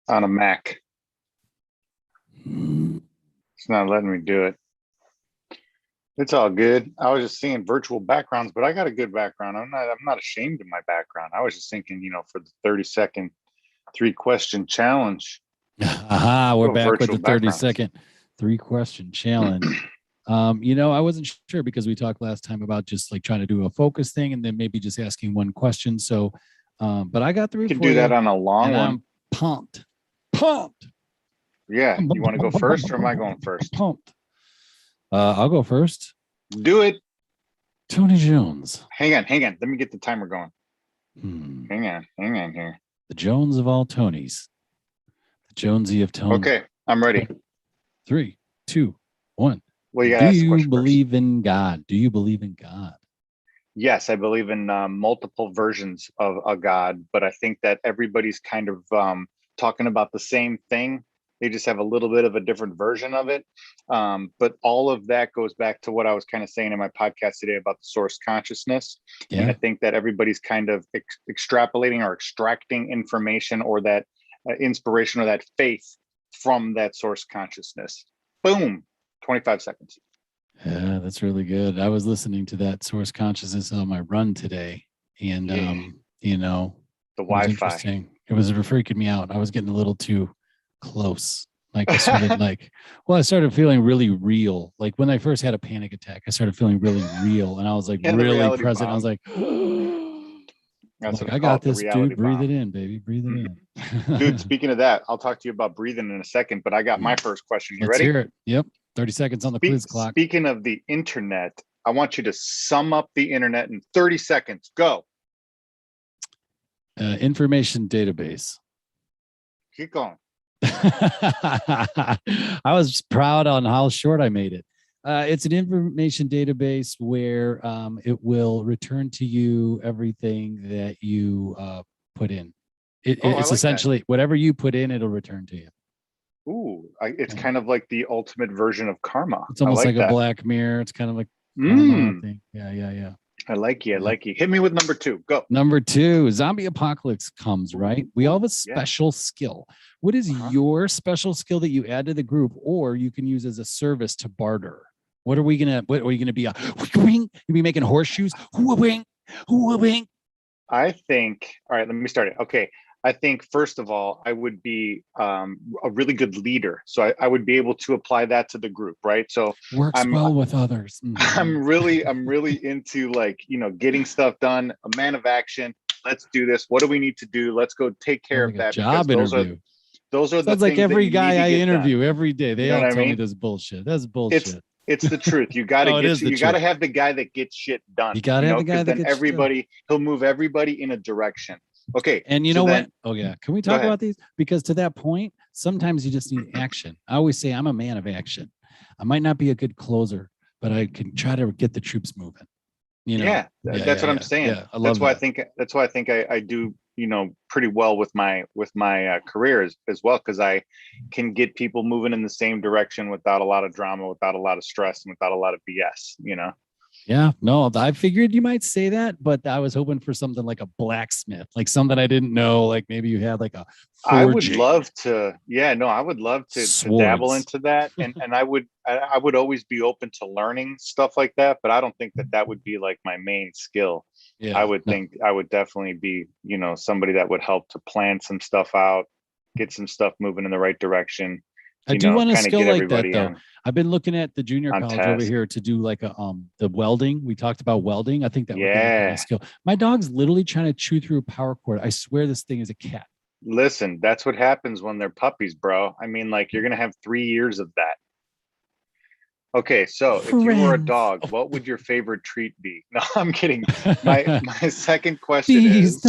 on a Mac. It's not letting me do it. It's all good. I was just seeing virtual backgrounds, but I got a good background. I'm not ashamed of my background. I was just thinking, for the 30-second 3-question challenge. Aha, we're back with the 30-second 3-question challenge. I wasn't sure because we talked last time about just like trying to do a focus thing and then maybe just asking one question. So, but I got 3 You can do that on a long one. I'm pumped. Yeah. You want to go first or am I going first? Pumped. I'll go first. Do it. Tony Jones. Hang on. Let me get the timer going. Hang on here. The Jones of all Tonys. The Jonesy of Tony. Okay, I'm ready. 3, 2, 1. Well, you Do you believe in God? Do you believe in God? Yes, I believe in multiple versions of a God, but I think that everybody's kind of talking about the same thing. They just have a little bit of a different version of it. But all of that goes back to what I was kind of saying in my podcast today about the source consciousness. Yeah. And I think that everybody's kind of extrapolating or extracting information or that inspiration or that faith from that source consciousness. Boom, 25 seconds. Yeah, that's really good. I was listening to that source consciousness on my run today. And, the Wi-Fi. It was freaking me out. I was getting a little too close. Like I started feeling really real. Like when I first had a panic attack, I started feeling really real. And I was like really present. Bomb. I was like, I got this, dude. Breathe it in, baby. Breathe it in. Dude, speaking of that, I'll talk to you about breathing in a second, but I got my first question. You ready? Let's hear it. Yep. 30 seconds on the quiz clock. Speaking of the internet, I want you to sum up the internet in 30 seconds. Go. Information database. Keep going. I was proud on how short I made it. It's an information database where it will return to you everything that you put in. It's essentially whatever you put in, it'll return to you. Ooh, it's kind of like the ultimate version of karma. It's almost like a Black Mirror. It's kind of like karma thing. Yeah. I like you. Hit me with number 2. Go. Number 2, zombie apocalypse comes, right? We all have a special skill. What is your special skill that you add to the group or you can use as a service to barter? What are you gonna be? You be making horseshoes? I think, all right, let me start it. Okay. I think, first of all, I would be a really good leader. So I would be able to apply that to the group, right? So works well with others. Mm-hmm. I'm really into getting stuff done, a man of action. Let's do this. What do we need to do? Let's go take care of that. Job interview. Those are Sounds the like every guy I interview every day. They all tell me this bullshit. That's bullshit. It's the truth. You got to you got to have the guy that gets shit done. You got to have the guy that gets everybody. He'll move everybody in a direction. Okay. And you know what? Oh, yeah. Can we talk about these? Because to that point, sometimes you just need action. I always say I'm a man of action. I might not be a good closer, but I can try to get the troops moving. That's what I'm saying. Yeah, that's why I think I do, pretty well with my career as well, because I can get people moving in the same direction without a lot of drama, without a lot of stress, and without a lot of BS, Yeah, no, I figured you might say that, but I was hoping for something like a blacksmith, like something I didn't know, like maybe you had like a forging. I would love to dabble into that. And I would always be open to learning stuff like that, but I don't think that would be like my main skill. Yeah, I would definitely be, somebody that would help to plan some stuff out, get some stuff moving in the right direction. I do want a skill like that though. I've been looking at the junior college over here to do like the welding. We talked about welding. I think that would be a nice skill. My dog's literally trying to chew through a power cord. I swear this thing is a cat. Listen, that's what happens when they're puppies, bro. I mean, like, you're gonna have 3 years of that. Okay, so if you were a dog, what would your favorite treat be? No, I'm kidding. My second question is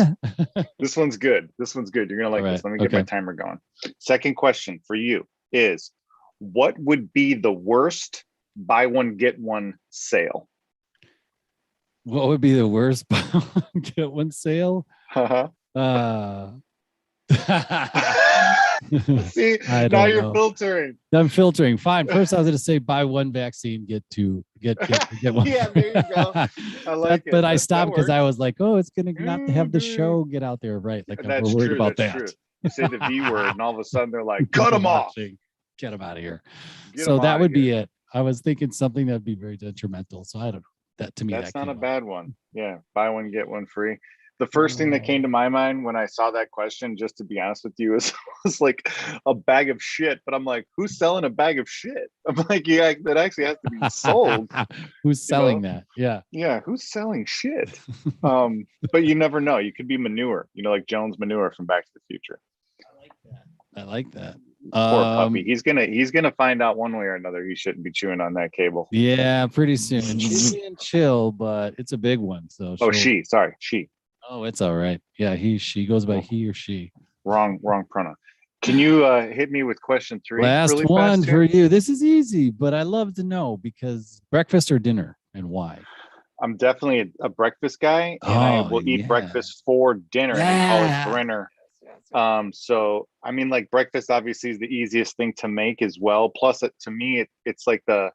this one's good. You're gonna like this. Let me get my timer going. Second question for you is, what would be the worst buy one get one sale? What would be the worst buy one get one sale? See, now you're filtering. I'm filtering. Fine. First, I was going to say buy one vaccine, get one. Yeah, there you go. I like it. But I stopped because I was like, oh, it's going to not have the show get out there, right? Like we're worried about that. True. You say the V word, and all of a sudden they're like, cut them off. Get them out of here. Get So them that outta would be here. it. I was thinking something that'd be very detrimental. So I don't know. That to me, That's that not a came up. bad one. Yeah, buy one get one free. The first thing that came to my mind when I saw that question, just to be honest with you, is was like a bag of shit. But I'm like, who's selling a bag of shit? I'm like, yeah, that actually has to be sold. Who's You know? selling that? Yeah. Yeah, who's selling shit? But you never know. You could be manure, like Jones Manure from Back to the Future. I like that. I like that. Poor puppy. He's gonna find out one way or another he shouldn't be chewing on that cable. Yeah, pretty soon. She's being chill, but it's a big one. So Oh, she'll. she. Oh, it's all right. Yeah, she goes by he or she. Wrong pronoun. Can you hit me with question 3 Last really one fast for here? you. This is easy, but I love to know because breakfast or dinner and why. I'm definitely a breakfast guy, and I Oh will eat yeah, breakfast for dinner and call it yeah. brinner. So I mean, like, breakfast obviously is the easiest thing to make as well. Plus, to me, it's like the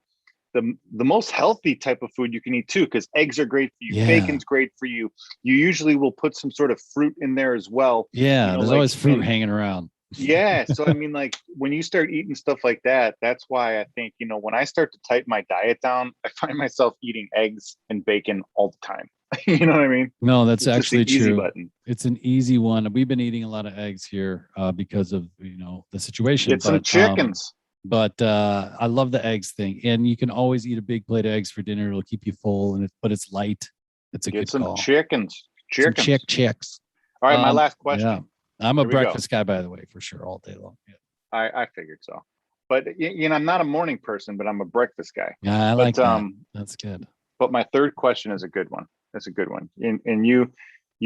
most healthy type of food you can eat too, because eggs are great for you, Yeah, bacon's great for you. You usually will put some sort of fruit in there as well. yeah. There's Like, always fruit hanging around. yeah. So I mean, like, when you start eating stuff like that, that's why I think, when I start to tighten my diet down, I find myself eating eggs and bacon all the time. You know what I mean? No, that's It's just the actually easy true. button. It's an easy one. We've been eating a lot of eggs here because of the situation, Get some chickens. but I love the eggs thing, and you can always eat a big plate of eggs for dinner. It'll keep you full, but it's light. It's a Get good some call. chickens. Some Chickens. chicks. All right, my last Yeah, question. I'm a Here we go. breakfast guy, by the way, for sure, all day long. Yeah, I figured so. But I'm not a morning person, but I'm a breakfast guy. yeah, I like But that. That's good. but my third question is a good one. That's a good one. And you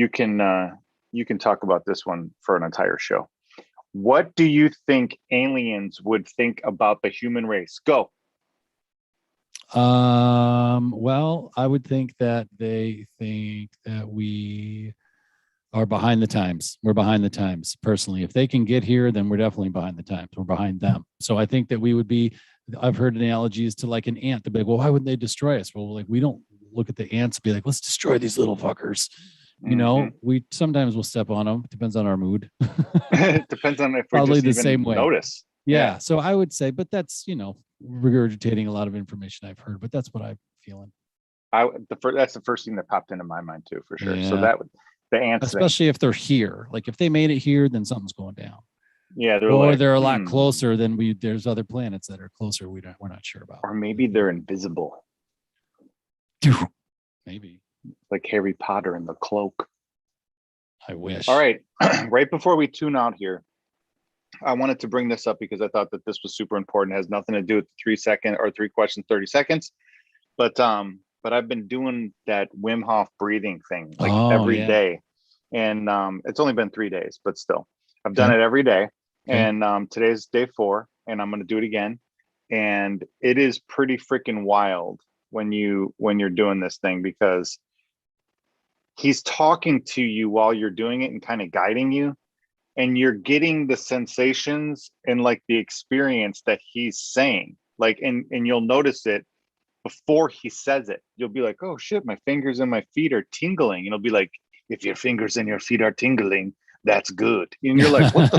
can talk about this one for an entire show. What do you think aliens would think about the human race? Go. Well, I would think that they think that we are behind the times. We're behind the times. Personally, if they can get here, then we're definitely behind the times. We're behind them. So I think that we would be. I've heard analogies to like an ant. To be like, well, why wouldn't they destroy us? Well, like we don't look at the ants and be like, let's destroy these little fuckers. Mm-hmm. We sometimes will step on them. It depends on our mood. It depends on if we Probably just the even same way. notice. Yeah. So I would say, but that's regurgitating a lot of information I've heard, but that's what I'm feeling. That's the first thing that popped into my mind too, for sure. So Yeah. that would the ants thing. Especially if they're here. Like if they made it here, then something's going down. Yeah, They're a lot closer than there's other planets that are closer we're not sure about. Or maybe they're invisible. Maybe. Like Harry Potter and the cloak. I wish. All right. Right before we tune out here, I wanted to bring this up because I thought that this was super important. It has nothing to do with the 3 second or 3 questions, 30 seconds. But I've been doing that Wim Hof breathing thing every day. And it's only been 3 days, but still. I've done it every day. Okay. And today's day 4, and I'm gonna do it again. And it is pretty freaking wild when you're doing this thing, because he's talking to you while you're doing it and kind of guiding you, and you're getting the sensations and like the experience that he's saying, like, and you'll notice it before he says it. You'll be like, oh shit, my fingers and my feet are tingling. And it'll be like, if your fingers and your feet are tingling, that's good. And you're like, what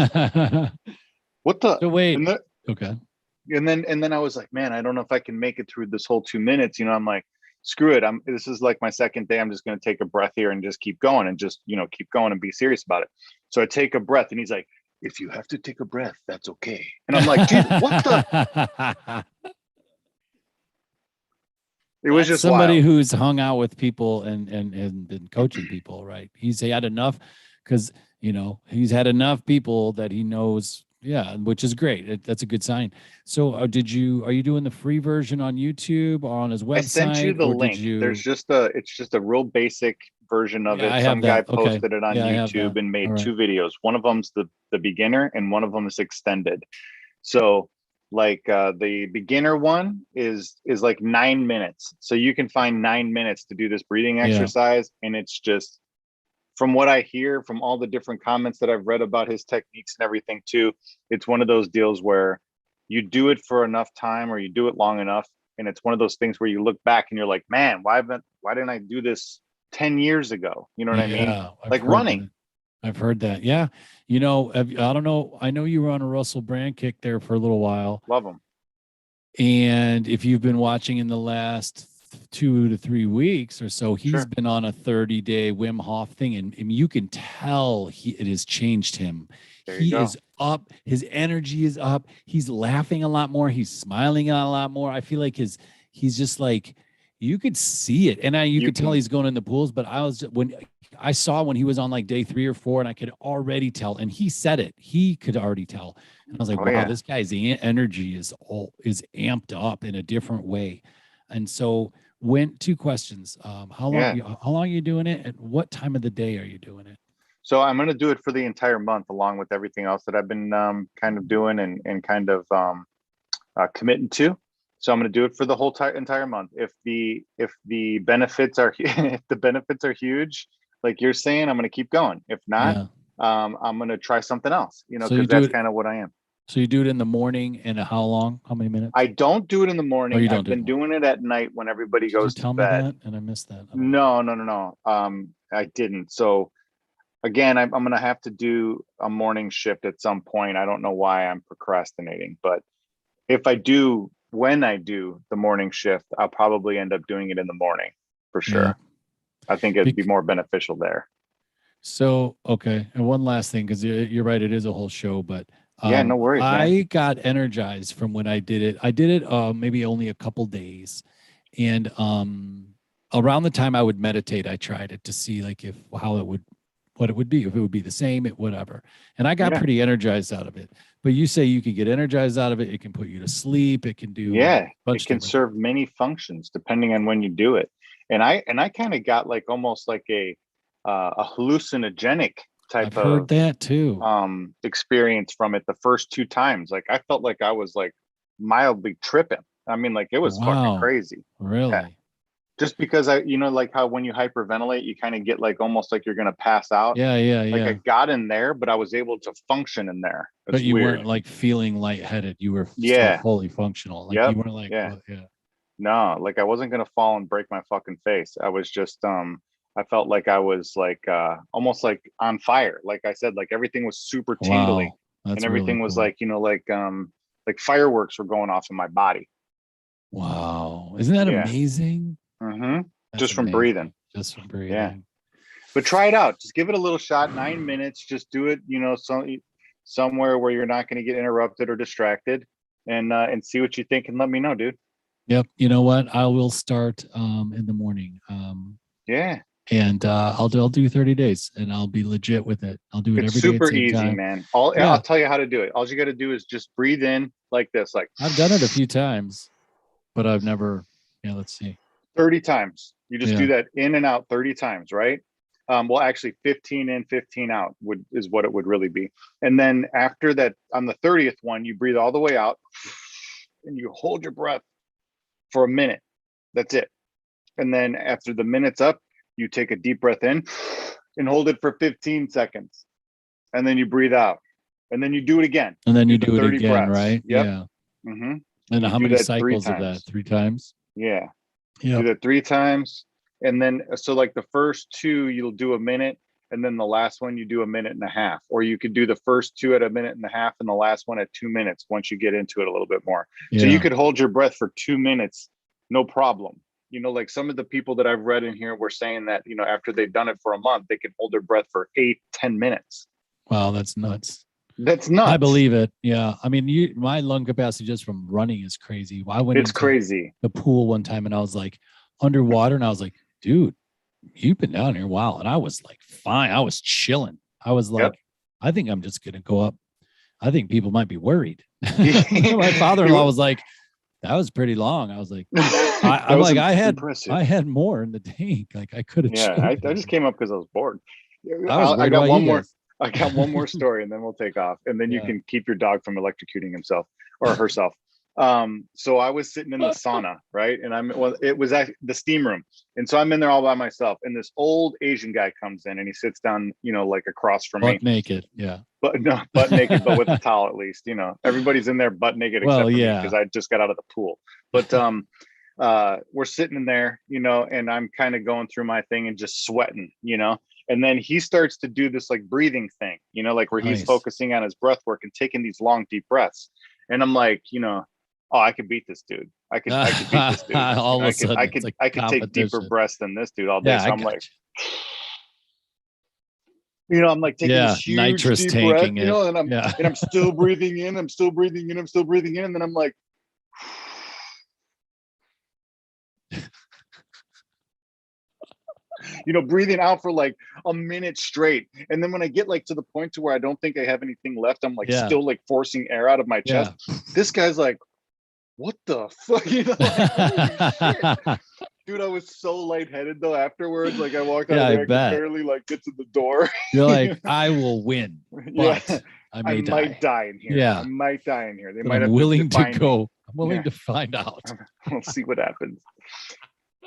the So wait. Okay. And then I was like, man, I don't know if I can make it through this whole 2 minutes. I'm like, screw it. This is like my second day. I'm just going to take a breath here and just keep going and just, keep going and be serious about it. So I take a breath, and he's like, if you have to take a breath, that's okay. And I'm like, dude, what the? It was just somebody wild. Who's hung out with people and been coaching people, right? He's had enough, because he's had enough people that he knows. Yeah, which is great. That's a good sign. So are you doing the free version on YouTube or on his website? I sent you the link. There's it's just a real basic version of it. Some guy posted it on YouTube and made 2 videos. One of them's the beginner, and one of them is extended. So like the beginner one is like 9 minutes. So you can find 9 minutes to do this breathing exercise. And it's just, from what I hear from all the different comments that I've read about his techniques and everything too, it's one of those deals where you do it for enough time, or you do it long enough, and it's one of those things where you look back and you're like, man, why didn't I do this 10 years ago? You know what I mean? Like running. I've heard that. Yeah. I don't know. I know you were on a Russell Brand kick there for a little while. Love them. And if you've been watching in the last 2 to 3 weeks or so, he's Sure. been on a 30-day Wim Hof thing. And you can tell it has changed him. There you He go. is up. His energy is up. He's laughing a lot more. He's smiling a lot more. I feel like he's just like, you could see it. And you You could tell can, he's going in the pools, but when he was on like day 3 or 4, and I could already tell, and he said it, he could already tell. And I was like, oh wow, yeah. this guy's energy is amped up in a different way. And so went 2 questions. Yeah. How long are you doing it? And what time of the day are you doing it? So I'm going to do it for the entire month, along with everything else that I've been kind of doing and kind of committing to. So I'm going to do it for the whole entire month. If the benefits are if the benefits are huge, like you're saying, I'm going to keep going. If not, Yeah. I'm going to try something else. So you because do that's it. kind of what I am. So you do it in the morning, and how long? How many I minutes? don't do it in the Oh, morning. you don't I've do it in been the morning. doing it at night when everybody Did you goes to tell me bed. that? And I missed that. I don't know. No, no, no, no. I didn't. So again, I'm going to have to do a morning shift at some point. I don't know why I'm procrastinating, but when I do the morning shift, I'll probably end up doing it in the morning for Yeah. sure. I think it'd be Bec- more beneficial there. So, okay. And one last thing, because you're right, it is a whole show, but Yeah, no worries, man. I got energized from when I did it. I did it maybe only a couple days. And around the time I would meditate, I tried it to see like what it would be, if it would be the same, whatever. And I got Yeah. pretty energized out of it. But you say you can get energized out of it. It can put you to sleep. It can do a Yeah, bunch it of can different things. serve many functions depending on when you do it. And I kind of got like almost like a hallucinogenic type I've heard of that too. experience from it the first 2 times. Like I felt like I was like mildly tripping. I mean, like it was fucking Wow. crazy. Yeah. Really? Just because like how when you hyperventilate, you kind of get like almost like you're gonna pass out. Yeah, yeah, Like I yeah. got in there, but I was able to function in there. But It's you weird. weren't like feeling lightheaded. You were still Yeah. fully functional. Like you Yep. weren't like, Yeah. well, yeah. No, like I wasn't gonna fall and break my fucking face. I was just I felt like I was like almost like on fire. Like I said, like everything was super tingling Wow. and That's really everything was cool. like fireworks were going off in my body. Wow. Isn't that Yeah. amazing? Mm-hmm. That's Just from amazing. breathing. Just from Yeah. breathing. But try it out. Just give it a little shot. 9 minutes. Just do it, somewhere where you're not going to get interrupted or distracted and see what you think and let me know, dude. Yep. You know what? I will start in the morning. Yeah. And I'll do 30 days and I'll be legit with it. I'll do it It's every day at the super same easy, time. man. I'll Yeah. tell you how to do it. All you got to do is just breathe in like this, like I've done it a few times, but I've never, yeah, let's see. 30 times. You just do Yeah. that in and out 30 times, right? Well, actually 15 in, 15 out is what it would really be. And then after that, on the 30th one, you breathe all the way out and you hold your breath for a minute. That's it. And then after the minute's up, you take a deep breath in and hold it for 15 seconds. And then you breathe out. And then you do it again. And You then do you the do it 30 again, breaths. right? Yep. Yeah. Mm-hmm. And You how do many that three cycles of that? times. 3 times? Yeah. Do Yep. that 3 times. And then, so like the first two, you'll do a minute. And then the last one, you do a minute and a half. Or you could do the first two at a minute and a half and the last one at 2 minutes once you get into it a little bit more. So you Yeah. could hold your breath for 2 minutes, no problem. Like some of the people that I've read in here were saying that, after they've done it for a month, they can hold their breath for 8, 10 minutes. Wow, that's nuts. That's I nuts. believe it. Yeah. I mean, my lung capacity just from running is crazy. I went It's into crazy. the pool one time and I was like underwater and I was like, dude, you've been down here a while. And I was like, fine. I was chilling. I was Yep. like, I think I'm just going to go up. I think people might be worried. My father-in-law was like, that was pretty long. I was like, I'm like, impressive. I had more in the tank. Like I could have Yeah, I choked. just came up because I was bored. I was I worried got about one you more. guys. I got one more story, and then we'll take off, and then you Yeah. can keep your dog from electrocuting himself or herself. So I was sitting in the sauna, right, and it was at the steam room, and so I'm in there all by myself, and this old Asian guy comes in, and he sits down, like across from me, Butt naked. Yeah. but no, butt naked, but with a towel at least. Everybody's in there butt naked Well, except for me yeah. because I just got out of the pool. But we're sitting in there, and I'm kind of going through my thing and just sweating, And then he starts to do this like breathing thing, you know, like where he's Nice. focusing on his breath work and taking these long, deep breaths. And I'm like, you know, oh, I could beat this dude. I could beat this dude. You All know, of a sudden, it's like I could take deeper competition. breaths than this dude all day. Yeah, So I I'm got like, you. you know, I'm like taking Yeah, this huge nitrous deep breath, tanking you it. know, Yeah. and I'm still breathing in, I'm still breathing in, I'm still breathing in, and then I'm like, you know, breathing out for like a minute straight. And then when I get like to the point to where I don't think I have anything left, I'm like Yeah. still like forcing air out of my chest. Yeah. This guy's like, what the fuck? You know, like, holy shit. Dude, I was so lightheaded though afterwards. Like I walked out Yeah, of I there, I could bet. barely like get to the door. You're like, I will win, Yeah. but I I may might die. die in here. I Yeah. might die in here. They But might I'm have to willing to define me. go. I'm willing Yeah. to find out. We'll see what happens.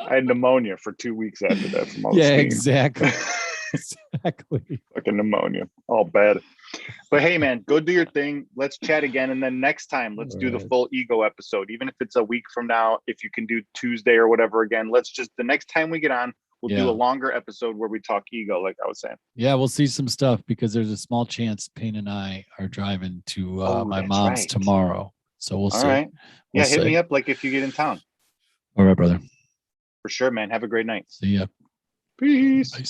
I had pneumonia for 2 weeks after that from all the Yeah, skiing. exactly. Exactly. Fucking pneumonia. All bad. But hey, man, go do your thing. Let's chat again. And then next time, let's do the Right. full ego episode. Even if it's a week from now, if you can do Tuesday or whatever again, let's just, the next time we get on, we'll do Yeah. a longer episode where we talk ego, like I was saying. Yeah, we'll see some stuff because there's a small chance Payne and I are driving to Oh, my that's mom's right. tomorrow. So we'll All see. right. We'll Yeah, hit see. me up like if you get in town. All right, brother. For sure, man. Have a great night. See ya. Peace. Peace.